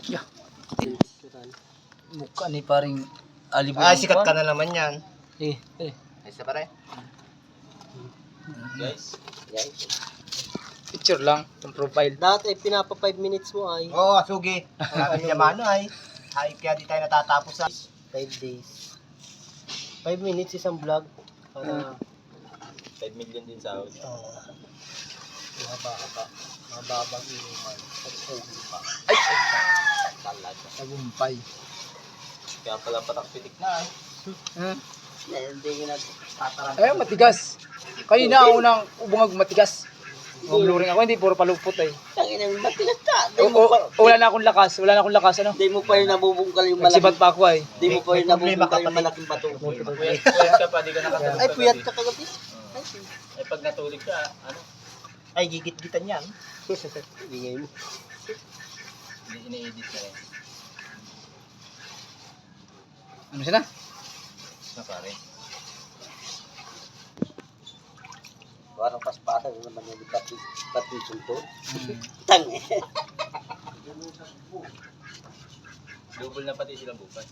Yeah. Mukha ni paring alibon. Ah, sikat ka na naman yan. Eh. Isa pa rin. Guys. Picture lang, yung profile. Dati pinapa 5 minutes mo ay Oo, sugi. Ano yamano ay. Ay, kaya di tayo natatapos sa 5 days. 5 minutes isang vlog. Para 5 million din sa house. mababang inuman. At uwi pa. Ay! Talaga. Tagumpay. Kaya pala patak-pitik na ay. Hindi ko nagtatarang. Ay, matigas. Kayo na ang unang ubungag matigas. Mabluring ako, hindi puro palupot eh. Tangina mo matigas ka. Wala na akong lakas, ano. Hindi mo pa rin nabubungkal yung malaking. Nagsibat pa ako eh. Hindi mo pa rin nabubungkal yung malaking bato. Puyat ka pa, di ka nakatulog. Ay puyat ka kagabi. Ay, pag natulog ka, ano? Ay, gigit-gitan yan. Bigay mo. Hindi ine-edit na rin. Ano siya na? Na pare. Parang paspasan naman yung pati sunto. Tang eh. Double na pati sila bukas.